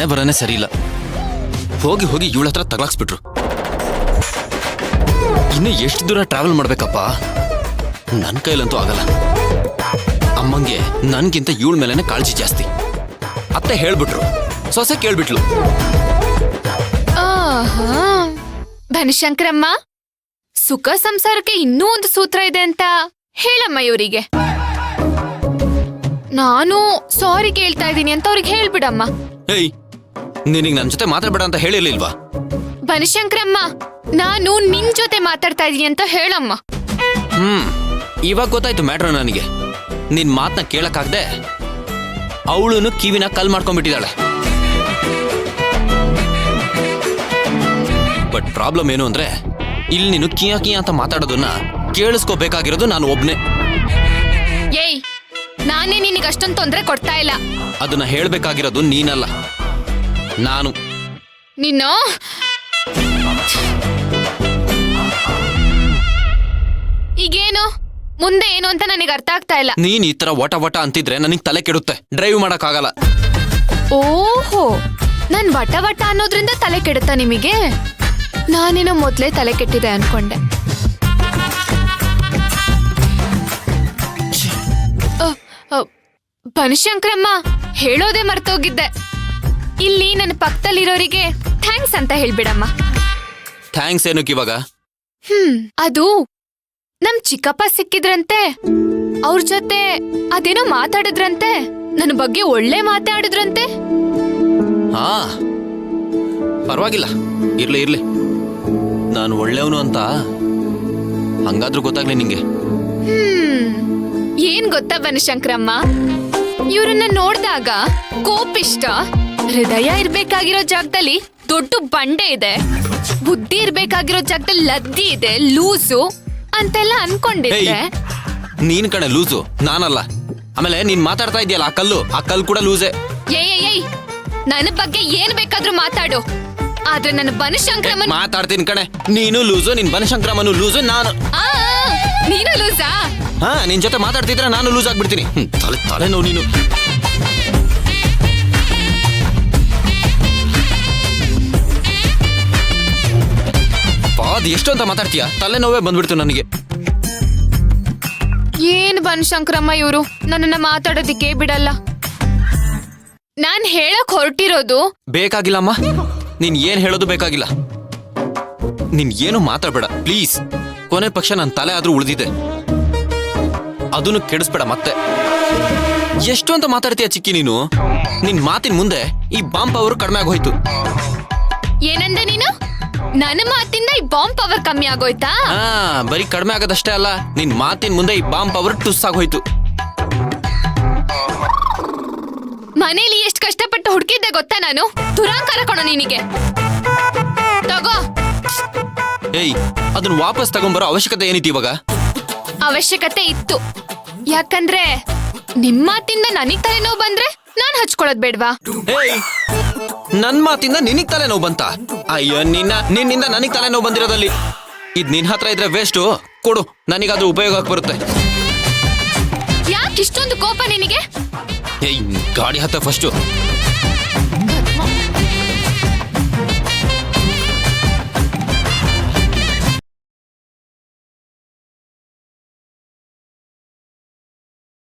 ಹಣೆ ಬರನೇ ಸರಿ ಇಲ್ಲ. ಹೋಗಿ ಹೋಗಿ ಇವಳ ಹತ್ರ ತಗ್ಲಾಕ್ಸ್ಬಿಟ್ರು. ಇನ್ನು ಎಷ್ಟು ದೂರ ಟ್ರಾವೆಲ್ ಮಾಡ್ಬೇಕಪ್ಪ? ನನ್ನ ಕೈಲಂತೂ ಆಗಲ್ಲ. ಅಮ್ಮಂಗೆ ನನ್ಗಿಂತ ಇವಳ ಮೇಲೆನೆ ಕಾಳಜಿ ಜಾಸ್ತಿ. ಅತ್ತೆ ಹೇಳ್ಬಿಟ್ರು, ಸೊಸೆ ಕೇಳ್ಬಿಟ್ಲು. ಬನಶಂಕರಮ್ಮ, ಸುಖ ಸಂಸಾರಕ್ಕೆ ಇನ್ನೂ ಒಂದು ಸೂತ್ರ ಇದೆ ಅಂತ ಹೇಳಮ್ಮ ಇವರಿಗೆ. ನಾನು ಸಾರಿ ಕೇಳ್ತಾ ಇದ್ದೀನಿ ಅಂತ ಅವ್ರಿಗೆ ಹೇಳ್ಬಿಡಮ್ಮ. ಏಯ್, ನಿನಗೆ ನನ್ನ ಜೊತೆ ಮಾತಾಡ್ಬೇಡ ಅಂತ ಹೇಳಿರ್ಲಿಲ್ವಾ? ಬನಶಂಕರಮ್ಮ, ನಾನು ನಿನ್ ಜೊತೆ ಮಾತಾಡ್ತಾ ಇದೀನಿ ಅಂತ ಹೇಳಮ್ಮ. ಇವಾಗ ಗೊತ್ತಾಯ್ತು ಮ್ಯಾಟ್ರ್ ನನಗೆ. ನಿನ್ ಮಾತನ್ನ ಕೇಳಕ್ಕಾಗ್ದೆ ಅವಳುನು ಕಿವಿನ ಕಲ್ ಮಾಡ್ಕೊಂಡ್ಬಿಟ್ಟಿದ್ದಾಳೆ. ಬಟ್ ಪ್ರಾಬ್ಲಮ್ ಏನು ಅಂದ್ರೆ, ಇಲ್ಲಿ ನೀನು ಕಿಯಾ ಕಿಯಾ ಅಂತ ಮಾತಾಡೋದನ್ನ ಕೇಳಿಸ್ಕೋಬೇಕಾಗಿರೋದು ನಾನು ಒಬ್ನೇ. ಏಯ್, ನಾನೇ ನಿನಗೆ ಅಷ್ಟೊಂದು ತೊಂದರೆ ಕೊಡ್ತಾ ಇಲ್ಲ. ಅದನ್ನ ಹೇಳ್ಬೇಕಾಗಿರೋದು ನೀನಲ್ಲ, ನಾನು. ನೀನು ಈಗೇನು ಮುಂದೆ ಏನು ಅಂತ ನನಗೆ ಅರ್ಥ ಆಗ್ತಾ ಇಲ್ಲ. ನೀನ್ ಈ ತರ ವಟ ವಟ ಅಂತಿದ್ರೆ ನನಗ್ ತಲೆ ಕೆಡುತ್ತೆ, ಡ್ರೈವ್ ಮಾಡಕ್ ಆಗಲ್ಲ. ಓಹೋ, ನನ್ ವಟ ವಟ ಅನ್ನೋದ್ರಿಂದ ತಲೆ ಕೆಡುತ್ತಾ ನಿಮಗೆ? ನಾನೇನೋ ಮೊದ್ಲೇ ತಲೆ ಕೆಟ್ಟಿದೆ ಅನ್ಕೊಂಡೆ. ಬನಶಂಕರಮ್ಮ, ಹೇಳೋದೇ ಮರ್ತೋಗಿದ್ದೆ. ಇಲ್ಲಿ ನನ್ನ ಪಕ್ಕದಲ್ಲಿರೋರಿಗೆ ಥ್ಯಾಂಕ್ಸ್ ಅಂತ ಹೇಳ್ಬಿಡಮ್ಮ. ಥ್ಯಾಂಕ್ಸ್ ಏನಕ್ಕೆ ಇವಾಗ? ಅದು ನಮ್ ಚಿಕ್ಕಪ್ಪ ಸಿಕ್ಕಿದ್ರಂತೆ, ಅವ್ರ ಜೊತೆ ಅದೇನೋ ಮಾತಾಡಿದ್ರಂತೆ, ನನ್ನ ಬಗ್ಗೆ ಒಳ್ಳೆ ಮಾತಾಡಿದ್ರಂತೆ. ಹಾ, ಪರವಾಗಿಲ್ಲ, ಇರ್ಲಿ ಇರ್ಲಿ. ನಾನು ಒಳ್ಳೆಯವನು ಅಂತ ಹಂಗಾದ್ರೂ ಗೊತ್ತಾಗ್ಲಿ ನಿಂಗೆ. ಏನ್ ಗೊತ್ತಾ ಬನಶಂಕರಮ್ಮ, ಇವ್ರನ್ನ ನೋಡ್ದಾಗ ಕೋಪಿಷ್ಟ, ಹೃದಯ ಇರ್ಬೇಕಾಗಿರೋ ಜಾಗದಲ್ಲಿ ದೊಡ್ಡ ಬಂಡೆ ಇದೆ, ಬುದ್ಧಿ ಇರ್ಬೇಕಾಗಿರೋ ಜಾಗದಲ್ಲಿ ಲದ್ದಿ ಇದೆ, ಲೂಸು ಅಂತೆಲ್ಲ ಅನ್ಕೊಂಡಿದ್ದೆ. ನೀನ್ ಕಣೆ ಲೂಸು, ನಾನಲ್ಲ. ಆಮೇಲೆ ನೀನ್ ಮಾತಾಡ್ತಾ ಇದೆಯಲ್ಲ ಆ ಕಲ್ಲು ಕೂಡ ಲೂಸೆ. ಏಯ್, ನನ್ನ ಬಗ್ಗೆ ಏನ್ ಬೇಕಾದ್ರೂ ಮಾತಾಡು, ಆದ್ರೆ ನನ್ನ ಬನಶಂಕರಮ್ಮನ್ ಮಾತಾಡ್ತೀನಿ ಕಣೆ. ನೀನು ಲೂಸು, ನಿನ್ ಬನಶಂಕರಮ್ಮನು ಲೂಸು, ನಾನು ನೀನು ಲೂಸಾ? ಹಾ, ನಿನ್ ಜೊತೆ ಮಾತಾಡ್ತಿದ್ರೆ ನಾನು ಲೂಸ್ ಆಗ್ಬಿಡ್ತೀನಿ. ತಲೆ ನೋವು ನೀನು. ಅದು ಎಷ್ಟು ಅಂತ ಮಾತಾಡ್ತೀಯ? ತಲೆನೋವೇ ಬಂದ್ಬಿಡ್ತು ನನಗೆ. ಏನ್ ಬನಶಂಕರಮ್ಮ ಇವರು ನನ್ನನ್ನ ಮಾತಾಡೋದಿಕ್ಕೆ ಬಿಡಲ್ಲ. ನಾನ್ ಹೇಳಕ್ ಹೊರಟಿರೋದು ಬೇಕಾಗಿಲ್ಲಮ್ಮ, ನೀನ್ ಏನ್ ಹೇಳೋದು ಬೇಕಾಗಿಲ್ಲ. ನೀನ್ ಏನು ಮಾತಾಡ್ಬೇಡ ಪ್ಲೀಸ್. ಕೊನೆ ಪಕ್ಷ ನನ್ನ ತಲೆ ಆದ್ರೂ ಉಳಿದಿದೆ, ಅದನ್ನು ಕೆಡಿಸ್ಬೇಡ ಮತ್ತೆ. ಎಷ್ಟು ಅಂತ ಮಾತಾಡ್ತೀಯ ಚಿಕ್ಕಿ ನೀನು? ನಿನ್ ಮಾತಿನ ಮುಂದೆ ಈ ಬಾಂಬ್ ಪವರ್ ಕಡಿಮೆ ಆಗೋಯ್ತು. ಏನಂದ ನೀನು? ನನ್ನ ಮಾತಿಂದ ಈ ಬಾಂಬ್ ಪವರ್ ಕಮ್ಮಿ ಆಗೋಯ್ತಾ? ಬರೀ ಕಡಿಮೆ ಆಗೋದಷ್ಟೇ ಅಲ್ಲ, ನಿನ್ ಮಾತಿನ ಮುಂದೆ ಈ ಬಾಂಬ್ ಪವರ್ ಟುಸ್ ಆಗೋಯ್ತು. ಮನೇಲಿ ಎಷ್ಟು ಕಷ್ಟಪಟ್ಟು ಹುಡುಕಿದ್ದೆ ಗೊತ್ತಾ ನಾನು? ದುರಾಂಕಾರ ಕಣೋ ನಿನಗೆ. ತಗೋ. ಏಯ್, ಅದನ್ನ ವಾಪಸ್ ತಗೊಂಡ್ಬರೋ ಅವಶ್ಯಕತೆ ಏನಿತ್ತು ಇವಾಗ? ಅವಶ್ಯಕತೆ ಇತ್ತು, ಯಾಕಂದ್ರೆ ನಿಮ್ ಮಾತಿಂದ ನನಗ್ ತಲೆನೋವು ಬಂದ್ರೆ ನಾನ್ ಹಚ್ಕೊಳ್ಳೋದ್ ಬೇಡ್ವಾ? ಏಯ್, ನನ್ ಮಾತಿಂದ ನಿನಗ್ ತಲೆನೋವು ಬಂತ? ಅಯ್ಯೋ, ನಿನ್ನಿಂದ ನನಗ್ ತಲೆನೋವು ಬಂದಿರೋದಲ್ಲಿ ಇದ್ ನಿನ್ ಹತ್ರ ಇದ್ರೆ ವೇಸ್ಟ್. ಕೊಡು, ನನಗಾದ್ರೂ ಉಪಯೋಗಕ್ಕೆ ಬರುತ್ತೆ. ಯಾಕೆ ಇಷ್ಟೊಂದು ಕೋಪ ನಿನಗೆ? ಏಯ್, ಗಾಡಿ ಹತ್ತ ಫಸ್ಟು.